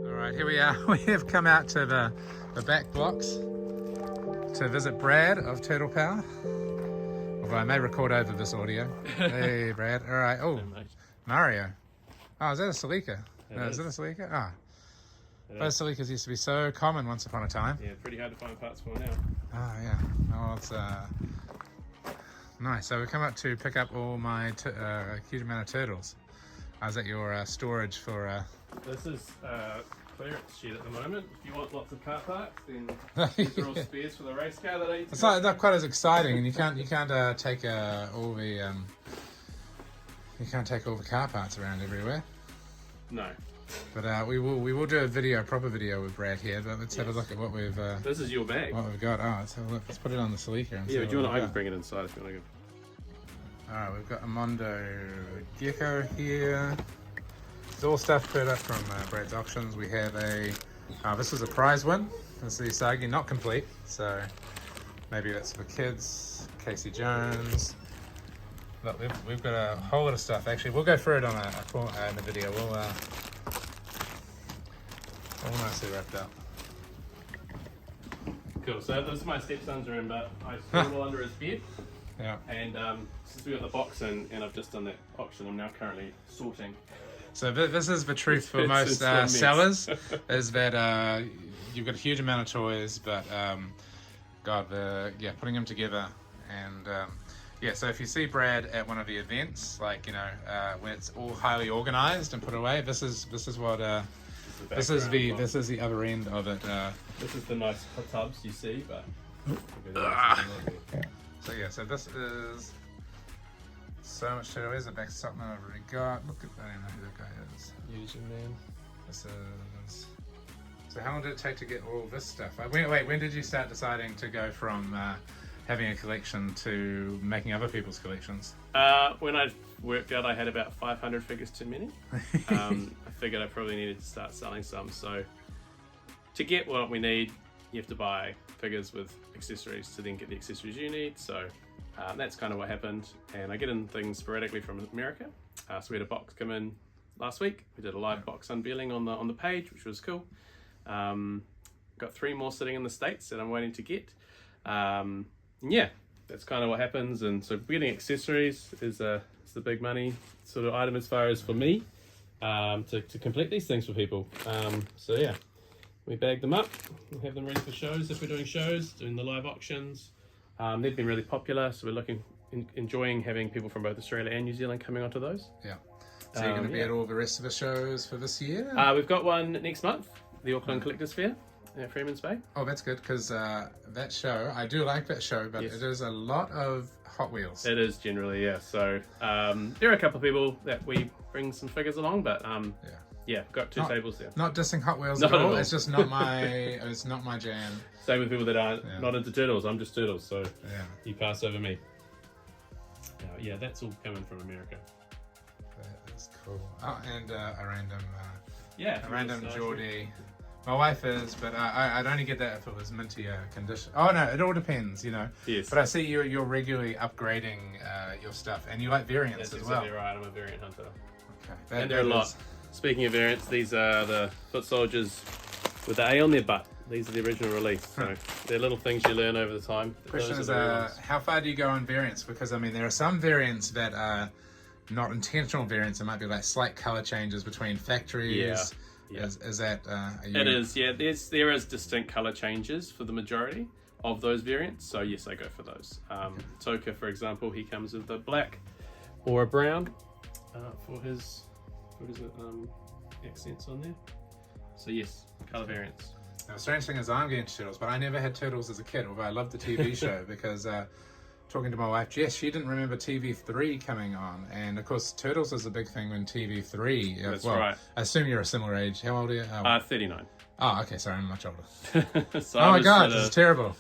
Alright, here we are. We have come out to the back blocks to visit Brad of Turtle Power. Although I may record over this audio. Hey Brad, alright. Oh, Mario. Oh, is that a Celica? No, is it a Celica? Ah. Those Celicas used to be so common once upon a time. Yeah, pretty hard to find parts for now. Oh yeah. Oh, it's nice. So we come up to pick up all my huge amount of turtles. I was at your storage for. This is clearance shed at the moment. If you want lots of car parts, then these are all spares for the race car that I need to It's go. not quite as exciting, and you can't take all the you can't take all the car parts around everywhere. No. But we will do a proper video with Brad here. But let's have a look at what we've This is your bag. what we've got. Oh, let's have a look. Let's put it on the Celica. And Yeah, see do you what want to we've got. bring it inside if you want to go? Alright, we've got a Mondo Gecko here. It's all stuff put up from Brad's auctions. We have this is a prize win. This is the Usagi, not complete, so maybe that's for kids. Casey Jones. Look, we've got a whole lot of stuff. Actually, we'll go through it on in the video. We'll nicely wrapped up. Cool, so this is my stepson's room, but I stored it all under his bed. Yeah. And since we got the box in and I've just done that auction, I'm now currently sorting. So this is the truth for It's most a mess. sellers, is that you've got a huge amount of toys, but putting them together and so if you see Brad at one of the events, like when it's all highly organized and put away, this is what this is the other end of it. This is the nice tubs you see, but So this is so much turtle. There's a back something I've already got. Look at that, I don't know who that guy is. Usually, man. This is. So how long did it take to get all this stuff? When did you start deciding to go from having a collection to making other people's collections? When I worked out I had about 500 figures too many, I figured I probably needed to start selling some. So to get what we need, you have to buy figures with accessories to then get the accessories you need. So that's kind of what happened. And I get in things sporadically from America. So we had a box come in last week. We did a live box unveiling on the page, which was cool. Got 3 more sitting in the States that I'm waiting to get. Yeah, that's kind of what happens. And so getting accessories is the big money sort of item as far as for me to complete these things for people. So yeah, we bag them up, we have them ready for shows if we're doing shows, doing the live auctions. They've been really popular, so we're enjoying having people from both Australia and New Zealand coming onto those. Yeah. So you're going to be at all the rest of the shows for this year? We've got one next month, the Auckland Collectors Fair at Freeman's Bay. Oh, that's good, because that show, I do like that show, but Yes. it is a lot of Hot Wheels. It is generally, yeah. So there are a couple of people that we bring some figures along, but yeah, got 2 tables there. Not dissing Hot Wheels Not at at all. all. It's just not it's not my jam. Same with people that aren't not into turtles. I'm just turtles, so Yeah. you pass over me. Yeah, that's all coming from America. That is cool. Oh, and a Yeah, random Geordie. My wife is, but I'd only get that if it was mintier condition. Oh no, it all depends, Yes. But I see you're regularly upgrading your stuff, and you like variants That's as well. exactly right. I'm a variant hunter. Okay. And there are a lot. Speaking of variants, these are the foot soldiers with the A on their butt. These are the original release. So they're little things you learn over the time. Question Those is, are the real ones. how far do you go on variants? Because I mean, there are some variants that are not intentional variants. It might be like slight color changes between factories. Yeah. Is that? It is, yeah. There is distinct color changes for the majority of those variants. So yes, I go for those. Toka, for example, he comes with a black or a brown for his accents on there. So yes, color variants. Now, the strange thing is, I'm getting turtles, but I never had turtles as a kid. Although I loved the TV show because. Talking to my wife Jess, she didn't remember TV3 coming on, and of course Turtles was a big thing when TV3. That's right. I assume you're a similar age. How old are you? 39. Oh, okay, sorry, I'm much older. So Oh my gosh, this is terrible.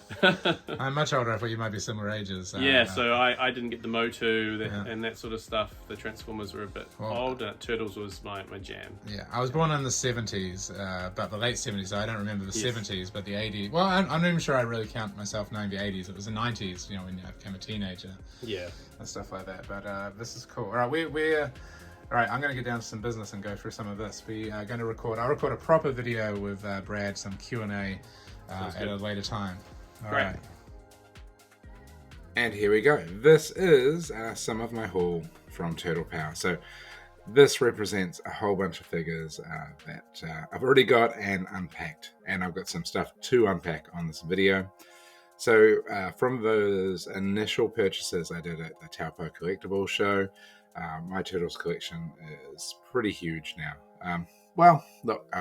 I'm much older. I thought you might be similar ages. Yeah, so I didn't get the Motu and that sort of stuff. The Transformers were a bit old. Turtles was my jam. Yeah, I was born in the 70s, but the late 70s. So I don't remember the 70s, but the 80s. Well, I'm not even sure I really count myself knowing the 80s. It was the 90s, when I became a teenager. Yeah. And stuff like that. But this is cool. All right, we're All right, I'm going to get down to some business and go through some of this. We are going to I'll record a proper video with Brad, some Q&A at a later time. All right. And here we go. This is some of my haul from Turtle Power. So this represents a whole bunch of figures that I've already got and unpacked. And I've got some stuff to unpack on this video. So from those initial purchases I did at the Taupo Collectibles show, my Turtles collection is pretty huge now. Well, look,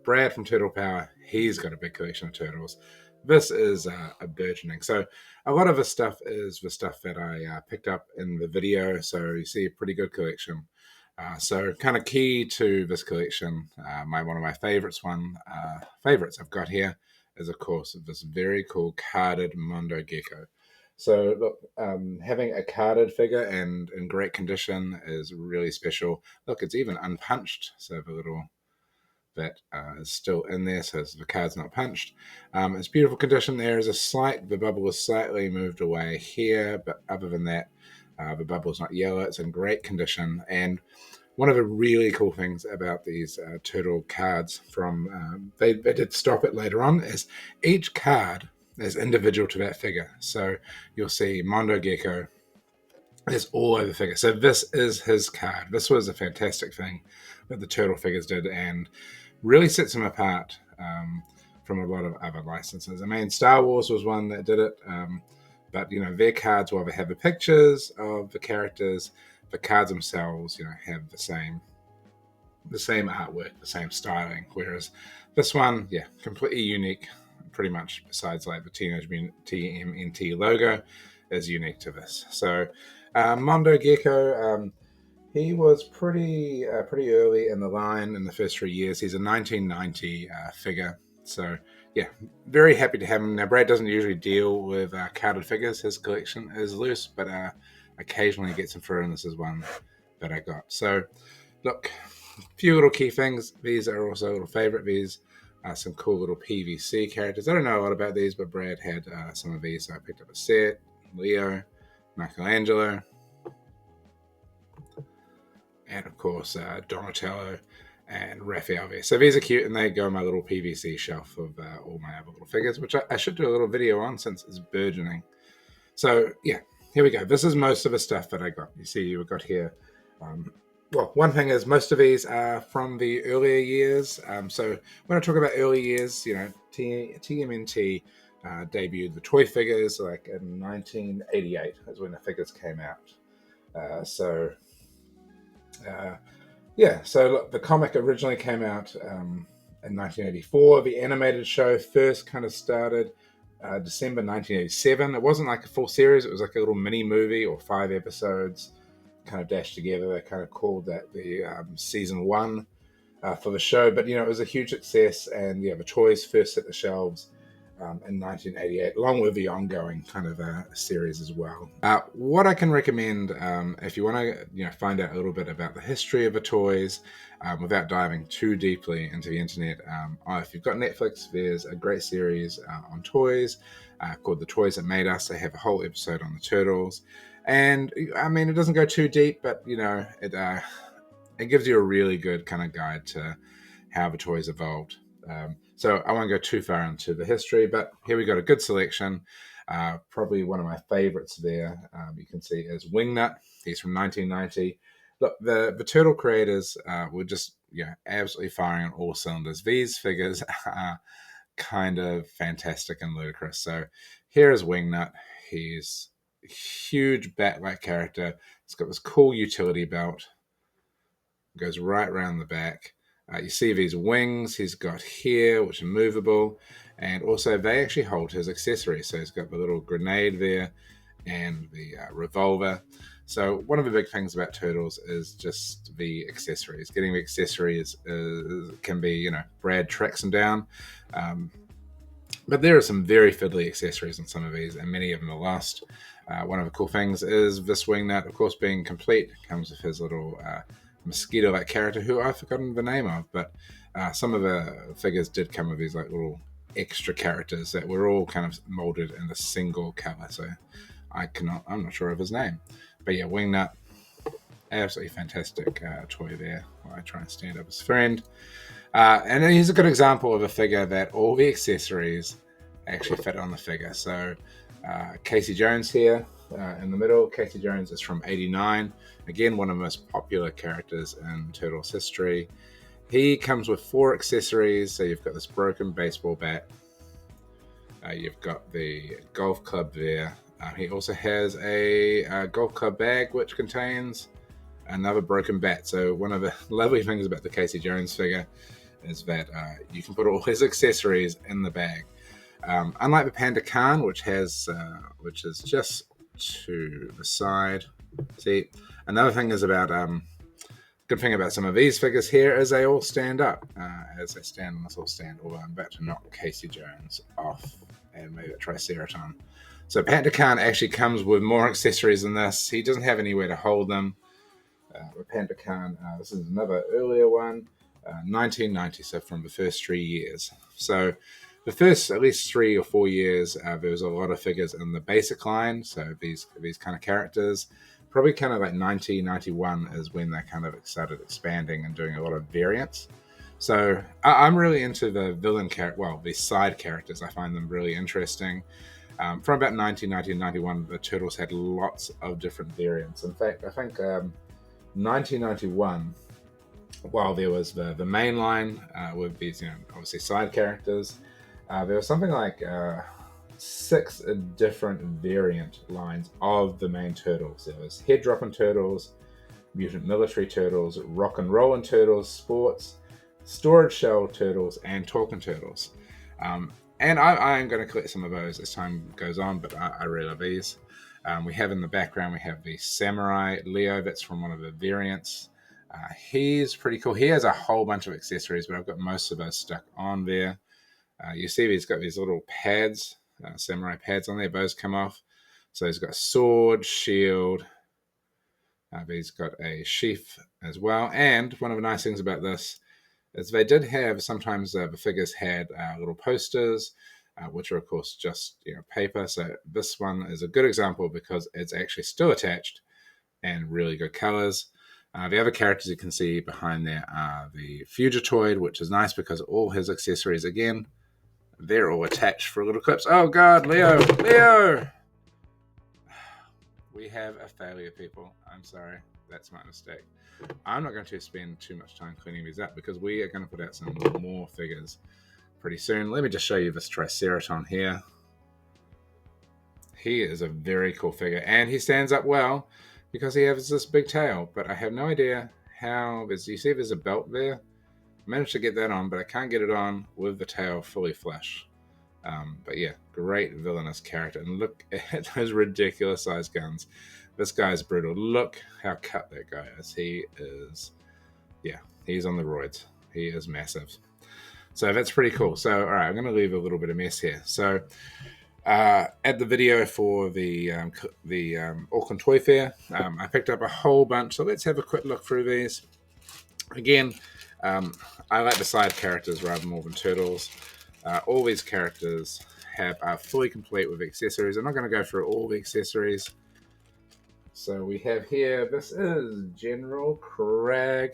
Brad from Turtle Power, he's got a big collection of turtles. This is a burgeoning. So a lot of this stuff is the stuff that I picked up in the video. So you see a pretty good collection. So kind of key to this collection, one of my favorites I've got here is, of course, this very cool carded Mondo Gecko. So look, having a carded figure and in great condition is really special. Look, it's even unpunched, so the little bit is still in there, so the card's not punched. It's beautiful condition. There is the bubble is slightly moved away here, but other than that, the bubble's not yellow. It's in great condition. And one of the really cool things about these turtle cards they did stop it later on, is each card is individual to that figure. So you'll see Mondo Gecko is all over the figure. So this is his card. This was a fantastic thing that the turtle figures did and really sets them apart from a lot of other licenses. I mean, Star Wars was one that did it, but their cards, while they have the pictures of the characters, the cards themselves, have the same artwork, the same styling. Whereas this one, completely unique. Pretty much, besides like the Teenage Mutant TMNT logo, is unique to this. So, Mondo Gecko, he was pretty early in the line in the first 3 years. He's a 1990 figure. So, very happy to have him. Now, Brad doesn't usually deal with carded figures. His collection is loose, but occasionally gets him through, and this is one that I got. So, look, a few little key things. These are also a little favorite. These some cool little PVC characters. I don't know a lot about these, but Brad had some of these. So I picked up a set, Leo, Michelangelo, and of course Donatello and Raphael there. So these are cute, and they go in my little PVC shelf of all my other little figures, which I should do a little video on since it's burgeoning. So here we go. This is most of the stuff that I got. You see, we've got here. Well, one thing is most of these are from the earlier years. So when I talk about early years, TMNT debuted the toy figures like in 1988 is when the figures came out. So look, the comic originally came out in 1984. The animated show first kind of started December 1987. It wasn't like a full series. It was like a little mini movie or 5 episodes kind of dashed together. They kind of called that the season 1 for the show, but it was a huge success, and the toys first hit the shelves in 1988, along with the ongoing kind of series as well. What I can recommend if you want to find out a little bit about the history of the toys without diving too deeply into the internet, if you've got Netflix, there's a great series on toys called The Toys That Made Us. They have a whole episode on the turtles. And I mean, it doesn't go too deep, but it gives you a really good kind of guide to how the toys evolved. So I won't go too far into the history, but here we got a good selection. Probably one of my favorites there, you can see, is Wingnut. He's from 1990. Look, the turtle creators were just absolutely firing on all cylinders. These figures are kind of fantastic and ludicrous. So here is Wingnut. He's huge bat-like character. It's got this cool utility belt. It goes right around the back. You see these wings he's got here, which are movable, and also they actually hold his accessories. So he's got the little grenade there and the revolver. So one of the big things about turtles is just the accessories. Getting the accessories can be, Brad tracks them down. But there are some very fiddly accessories on some of these, and many of them are lost. One of the cool things is this Wingnut, of course, being complete, comes with his little mosquito-like character, who I've forgotten the name of, but some of the figures did come with these like little extra characters that were all kind of molded in a single color. So I'm not sure of his name, but Wingnut. Absolutely fantastic toy there. While I try and stand up his friend. And here's a good example of a figure that all the accessories actually fit on the figure. So Casey Jones here in the middle. Casey Jones is from '89. Again, one of the most popular characters in Turtles history. He comes with 4 accessories. So you've got this broken baseball bat. You've got the golf club there. He also has a golf club bag which contains another broken bat. So one of the lovely things about the Casey Jones figure is that you can put all his accessories in the bag. Unlike the Panda Khan, which is just to the side. See, another thing is about good thing about some of these figures here is they all stand up. As they stand on this all stand, although I'm about to knock Casey Jones off and move a Triceratops. So Panda Khan actually comes with more accessories than this. He doesn't have anywhere to hold them. With Panda Khan, this is another earlier one, 1990, so from the first 3 years. So the first at least 3 or 4 years, there was a lot of figures in the basic line, so these kind of characters. Probably kind of like 1991 is when they kind of started expanding and doing a lot of variants. So I'm really into the villain the side characters. I find them really interesting. From about 1990 and 91, the Turtles had lots of different variants. In fact, I think 1991, while there was the main line with these, obviously side characters, there was something like 6 different variant lines of the main Turtles. There was Head Dropping Turtles, Mutant Military Turtles, Rock and Rollin' Turtles, Sports, Storage Shell Turtles, and Talking Turtles. And I am going to collect some of those as time goes on, but I really love these. We have in the background, we have the Samurai Leo. That's from one of the variants. He's pretty cool. He has a whole bunch of accessories, but I've got most of those stuck on there. You see he's got these little pads, samurai pads on there. Those come off. So he's got sword, shield. He's got a sheath as well. And one of the nice things about this is they did have, sometimes the figures had little posters, which are of course just paper. So this one is a good example because it's actually still attached and really good colors. The other characters you can see behind there are the Fugitoid, which is nice because all his accessories, again, they're all attached for little clips. Oh God, Leo! We have a failure, people. I'm sorry, that's my mistake. I'm not going to spend too much time cleaning these up because we are going to put out some more figures pretty soon. Let me just show you this Triceratops here. He is a very cool figure, and he stands up well because he has this big tail, but I have no idea how. You see there's a belt there? I managed to get that on, but I can't get it on with the tail fully flush. But yeah, great villainous character. And look at those ridiculous sized guns. This guy's brutal. Look how cut that guy is. He's on the roids. He is massive. So that's pretty cool. So, all right, I'm going to leave a little bit of mess here. So, at the video for the Auckland Toy Fair, I picked up a whole bunch. So let's have a quick look through these. Again, I like the side characters rather more than Turtles. All these characters are fully complete with accessories. I'm not going to go through all the accessories. So we have here, this is General Crag.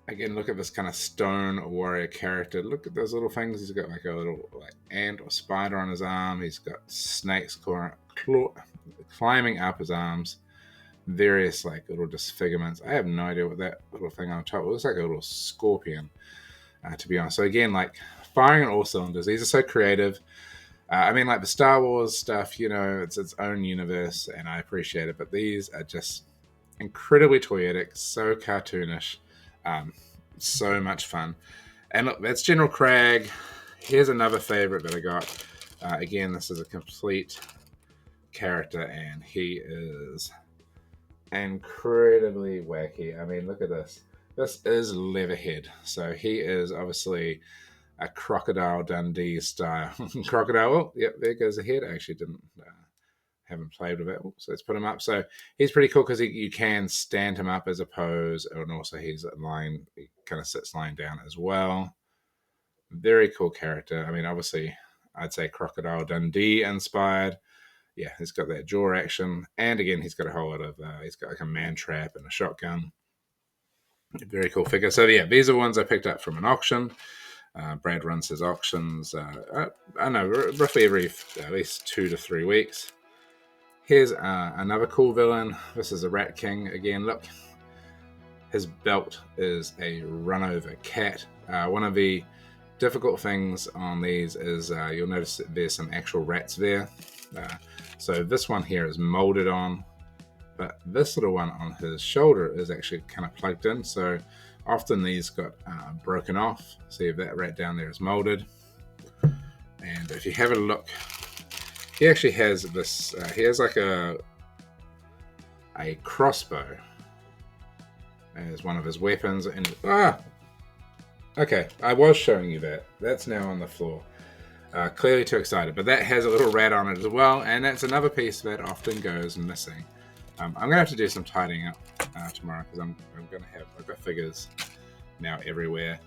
Again, look at this kind of stone warrior character. Look at those little things. He's got like a little ant or spider on his arm. He's got snakes climbing up his arms. Various little disfigurements. I have no idea what that little thing on top. It looks like a little scorpion, to be honest. So again, firing on all cylinders. These are so creative. The Star Wars stuff, it's its own universe, and I appreciate it. But these are just incredibly toyetic, so cartoonish. So much fun. And look, that's General Crag. Here's another favorite that I got. Again, this is a complete character, and he is incredibly wacky. I mean, look at this. This is Leatherhead. So he is obviously a Crocodile Dundee style. Crocodile, oh, yep, there goes the head. I actually haven't played with it. So let's put him up. So he's pretty cool because you can stand him up as a pose, and also he kind of sits lying down as well. Very cool character. I mean, obviously, I'd say Crocodile Dundee inspired. yeah, he's got that jaw action, and again, he's got a whole lot of he's got like a man trap and a shotgun. Very cool figure. So yeah, these are ones I picked up from an auction. Brad runs his auctions. I don't know, roughly every at least 2 to 3 weeks. Here's another cool villain. This is a Rat King again. Look, his belt is a run-over cat. One of the difficult things on these is you'll notice that there's some actual rats there. So this one here is molded on, but this little one on his shoulder is actually kind of plugged in. So often these got broken off. See if that rat down there is molded. And if you have a look, he actually has this, he has like a crossbow as one of his weapons. And okay, I was showing you that. That's now on the floor. Clearly too excited, but that has a little rat on it as well, and that's another piece that often goes missing. I'm gonna have to do some tidying up tomorrow because I've got figures now everywhere.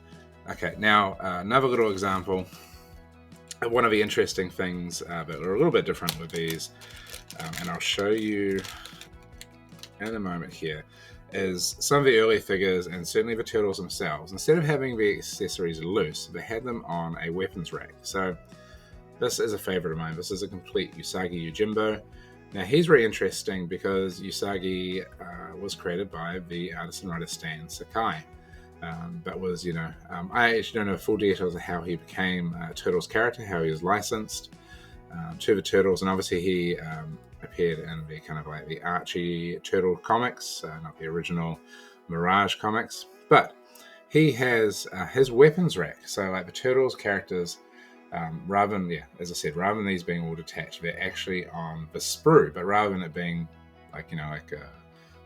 Okay, now another little example. One of the interesting things that are a little bit different with these, and I'll show you in a moment here, is some of the early figures, and certainly the turtles themselves, instead of having the accessories loose, they had them on a weapons rack. So this is a favorite of mine. This is a complete Usagi Yojimbo. Now he's very interesting because Usagi was created by the artist and writer Stan Sakai. But was, I actually don't know full details of how he became a Turtles character, how he was licensed to the Turtles, and obviously he appeared in the kind of like the Archie Turtle comics, not the original Mirage comics. But he has his weapons rack. So like the Turtles characters, rather than these being all detached, they're actually on the sprue. But rather than it being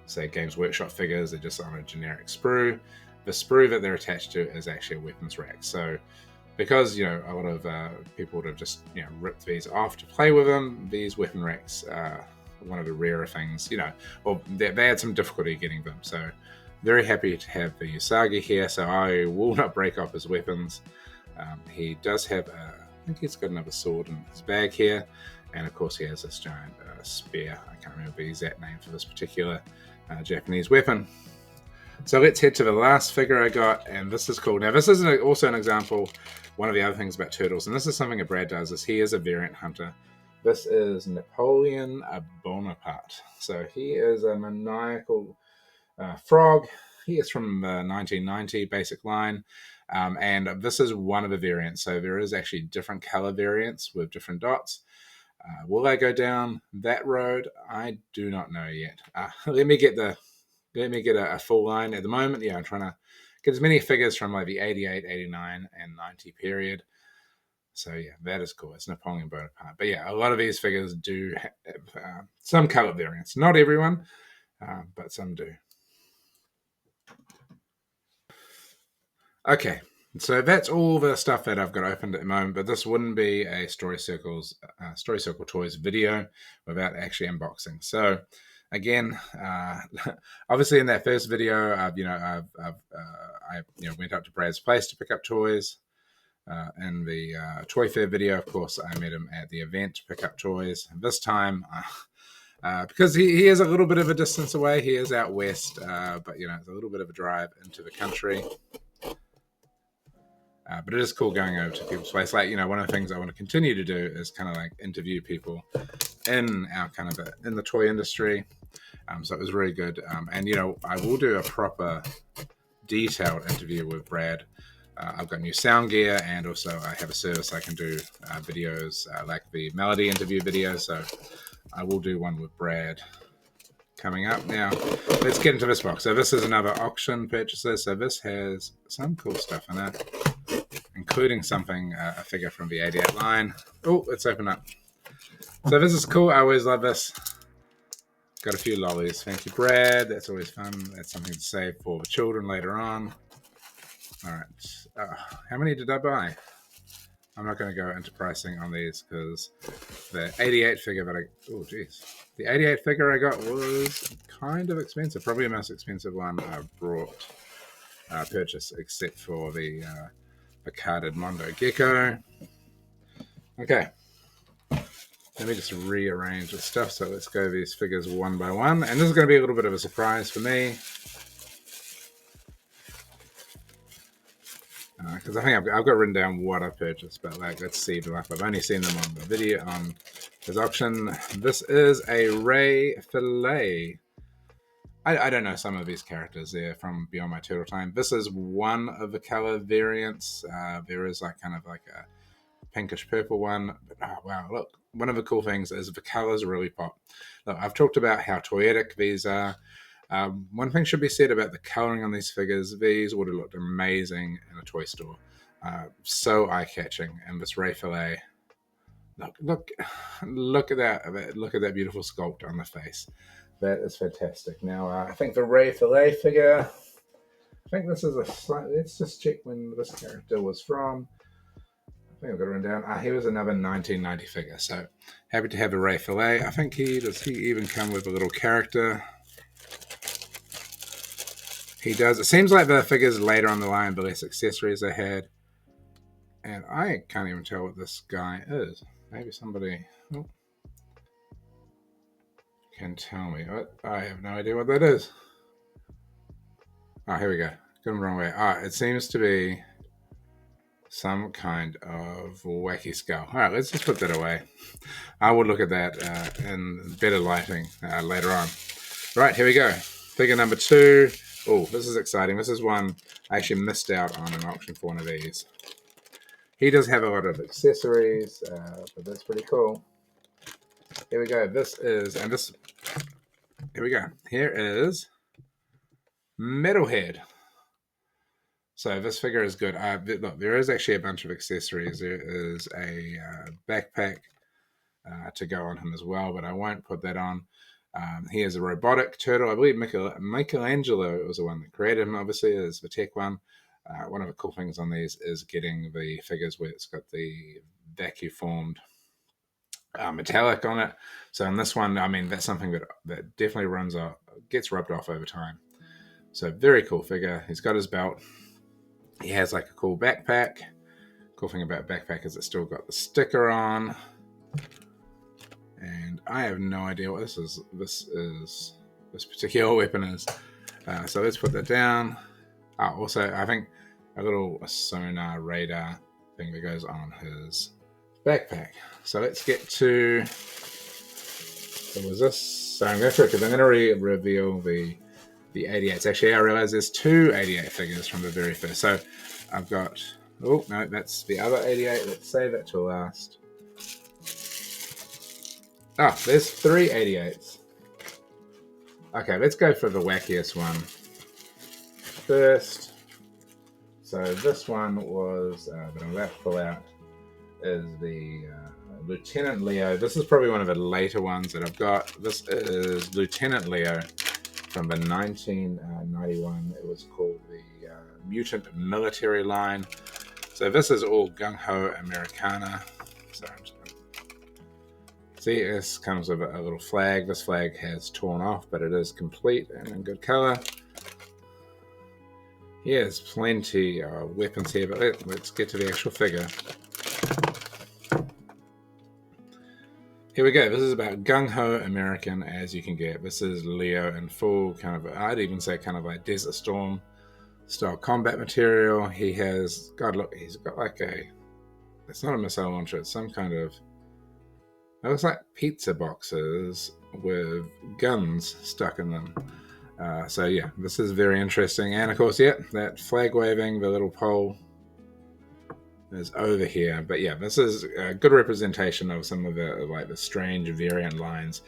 say Games Workshop figures, they're just on a generic sprue. The sprue that they're attached to is actually a weapons rack. So because a lot of people would have just ripped these off to play with them, these weapon racks are one of the rarer things. Or they had some difficulty getting them. So very happy to have the Usagi here. So I will not break off his weapons. He does have I think he's got another sword in his bag here, and of course he has this giant spear. I can't remember the exact name for this particular Japanese weapon. So let's head to the last figure I got, and this is cool. Now this is also an example, one of the other things about Turtles, and this is something that Brad does, is he is a variant hunter. This is Napoleon Bonaparte. So he is a maniacal frog. He is from the 1990 basic line, and this is one of the variants. So there is actually different color variants with different dots. Will I go down that road? I do not know yet. Let me get a full line. At the moment, I'm trying to get as many figures from like the 88, 89, and 90 period. So yeah, that is cool. It's Napoleon Bonaparte. But yeah, a lot of these figures do have some color variants. Not everyone, but some do. Okay, so that's all the stuff that I've got opened at the moment, but this wouldn't be a Story Circle Toys video without actually unboxing. So again, obviously in that first video, I went up to Brad's place to pick up toys. In the Toy Fair video, of course, I met him at the event to pick up toys. This time, because he is a little bit of a distance away, he is out west, but it's a little bit of a drive into the country. But it is cool going over to people's place. Like, one of the things I want to continue to do is kind of like interview people in our in the toy industry. So it was really good. And I will do a proper detailed interview with Brad. I've got new sound gear, and also I have a service I can do videos like the Melody interview video. So I will do one with Brad coming up. Now, let's get into this box. So this is another auction purchases. So this has some cool stuff in it, including a figure from the 88 line. Oh, let's open up. So this is cool. I always love this. Got a few lollies. Thank you, Brad. That's always fun. That's something to save for the children later on. All right. How many did I buy? I'm not going to go into pricing on these because the 88 figure the 88 figure I got was kind of expensive. Probably the most expensive one I've purchased, except for the carded Mondo Gecko. Okay. Let me just rearrange the stuff. So let's go these figures one by one. And this is going to be a little bit of a surprise for me. Because I think I've got written down what I purchased, but like, let's see. I've only seen them on the video on his auction. This is a Ray Fillet. I don't know some of these characters there from Beyond My Turtle Time. This is one of the color variants. There is like kind of like a pinkish purple one. But oh wow, look, one of the cool things is the colors really pop. Look, I've talked about how toyetic these are. One thing should be said about the coloring on these figures. These would have looked amazing in a toy store. So eye-catching. And this Ray Fillet, look at that! Look at that beautiful sculpt on the face. That is fantastic. Now, I think the Ray Fillet figure. I think this is a slightly. Let's just check when this character was from. I think I've got it written down. He was another 1990 figure. So happy to have the Ray Fillet. I think he even come with a little character. He does. It seems like the figures later on the line, the less accessories they had. And I can't even tell what this guy is. Maybe somebody can tell me. I have no idea what that is. Oh, here we go. Got him the wrong way. It seems to be some kind of wacky skull. All right, let's just put that away. I will look at that in better lighting later on. Right, here we go. Figure number 2. Oh, this is exciting. This is one I actually missed out on an auction for one of these. He does have a lot of accessories, but that's pretty cool. Here we go. Here we go. Here is Metalhead. So this figure is good. Look, there is actually a bunch of accessories. There is a backpack to go on him as well, but I won't put that on. He is a robotic turtle. I believe Michelangelo was the one that created him, obviously, is the tech one. One of the cool things on these is getting the figures where it's got the vacuum formed metallic on it. So in this one, I mean, that's something that definitely gets rubbed off over time. So very cool figure. He's got his belt. He has like a cool backpack. Cool thing about backpack is it's still got the sticker on. And I have no idea what this particular weapon is. So let's put that down. Also, I think a little sonar radar thing that goes on his backpack. So let's get to. What was this? So I'm going to because I'm going to reveal the 88s. Actually, I realize there's 2 88 figures from the very first. So I've got. Oh no, that's the other 88. Let's save that till last. There's 3 88s. Okay, let's go for the wackiest one first. So this one was that I'm about to pull out is the Lieutenant Leo. This is probably one of the later ones that I've got. This is Lieutenant Leo from the 1991. It was called the Mutant Military Line. So this is all gung-ho Americana. So I'm just see, this comes with a little flag. This flag has torn off, but it is complete and in good color. He has plenty of weapons here, but let's get to the actual figure. Here we go. This is about gung-ho American as you can get. This is Leo in full kind of, I'd even say kind of like Desert Storm style combat material. He has, God look, he's got like it's not a missile launcher, it's some kind of, it looks like pizza boxes with guns stuck in them. So yeah, this is very interesting. And of course, yeah, that flag waving, the little pole is over here. But yeah, this is a good representation of some of the strange variant lines.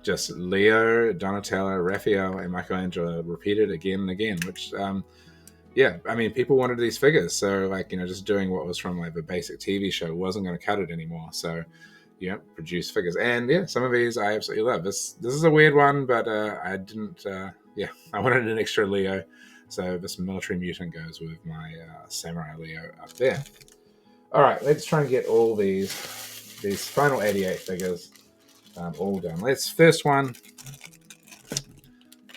Just Leo, Donatello, Raphael, and Michelangelo repeated again and again, which yeah, I mean, people wanted these figures. So just doing what was from like the basic TV show wasn't going to cut it anymore. So produce figures. And yeah, some of these I absolutely love. This is a weird one, but I didn't, I wanted an extra Leo. So this military mutant goes with my Samurai Leo up there. All right, let's try and get all these final 88 figures all done. First one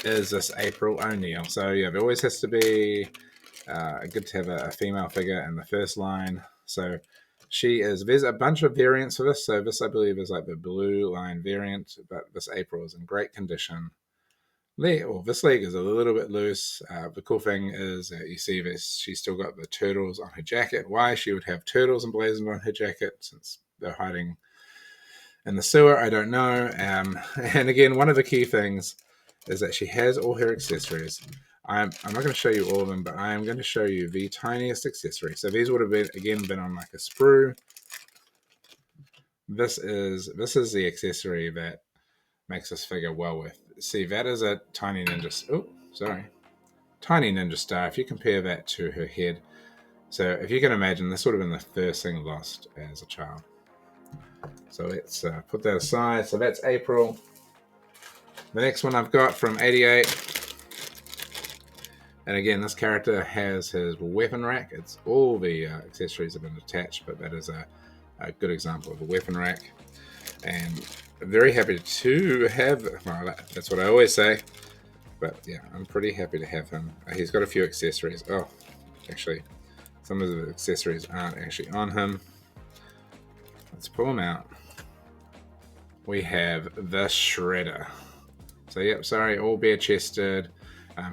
is this April O'Neil. So yeah, there always has to be good to have a female figure in the first line. So There's a bunch of variants for this. So this, I believe, is like the blue line variant, but this April is in great condition. This leg is a little bit loose. The cool thing is that you see this, she's still got the turtles on her jacket. Why she would have turtles emblazoned on her jacket, since they're hiding in the sewer, I don't know. And again, one of the key things is that she has all her accessories. I'm not going to show you all of them, but I am going to show you the tiniest accessory. So these would have been on like a sprue. This is the accessory that makes this figure well worth. See, that is a tiny ninja. Tiny ninja star. If you compare that to her head, so if you can imagine, this would have been the first thing lost as a child. So let's put that aside. So that's April. The next one I've got from '88, and again, this character has his weapon rack. It's all the accessories have been attached, but that is a good example of a weapon rack. And I'm very happy to have, well, that's what I always say, but yeah, I'm pretty happy to have him. He's got a few accessories. Oh, actually, some of the accessories aren't actually on him. Let's pull them out. We have the Shredder. So yep, sorry, all bare-chested.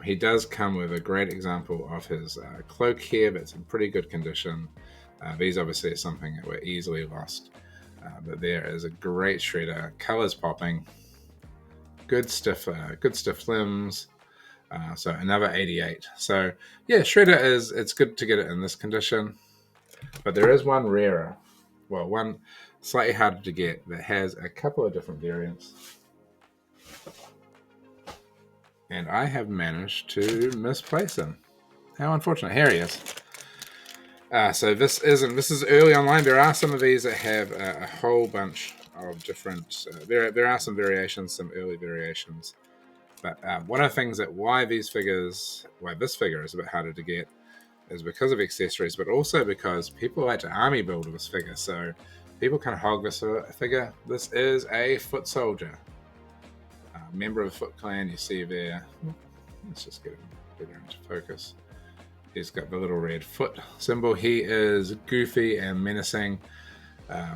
He does come with a great example of his cloak here, but it's in pretty good condition. These obviously are something that were easily lost. But there is a great Shredder, colors popping, good stiff limbs. So another 88. So yeah, Shredder it's good to get it in this condition. But there is one rarer, well, one slightly harder to get that has a couple of different variants. And I have managed to misplace him. How unfortunate. Here he is. So this is early online. There are some of these that have a whole bunch of different. There are some variations, some early variations. But one of the things that why this figure is a bit harder to get is because of accessories, but also because people like to army build this figure. So people can hog this figure. This is a foot soldier, member of the Foot Clan. You see there. Let's just get her into focus. He's got the little red foot symbol. He is goofy and menacing.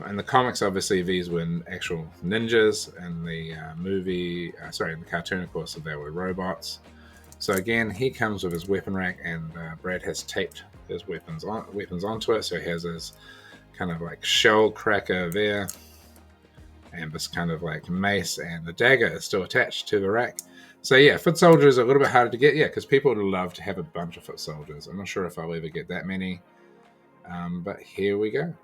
In the comics, obviously, these were actual ninjas. In the in the cartoon, of course, they were robots. So again, he comes with his weapon rack, and Brad has taped his weapons onto it. So he has his kind of like shell cracker there, and this kind of like mace, and the dagger is still attached to the rack. So yeah, foot soldier is a little bit harder to get, because people would love to have a bunch of foot soldiers. I'm not sure if I'll ever get that many, but here we go.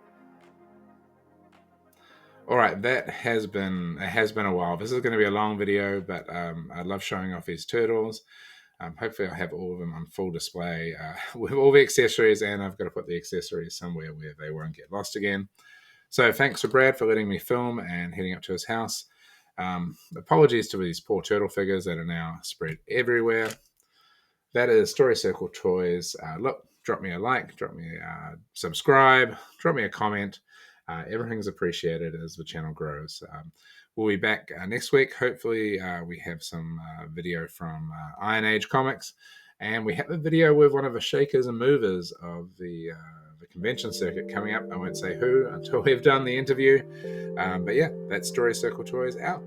All right, it has been a while. This is going to be a long video, but I love showing off these turtles. Hopefully I'll have all of them on full display with all the accessories, and I've got to put the accessories somewhere where they won't get lost again. So thanks to Brad for letting me film and heading up to his house. Apologies to these poor turtle figures that are now spread everywhere. That is Story Circle Toys. Look, drop me a like, drop me a subscribe, drop me a comment. Everything's appreciated as the channel grows. We'll be back next week. Hopefully we have some video from Iron Age Comics, and we have a video with one of the shakers and movers of the convention circuit coming up. I won't say who until we've done the interview. But yeah, that's Story Circle Toys out.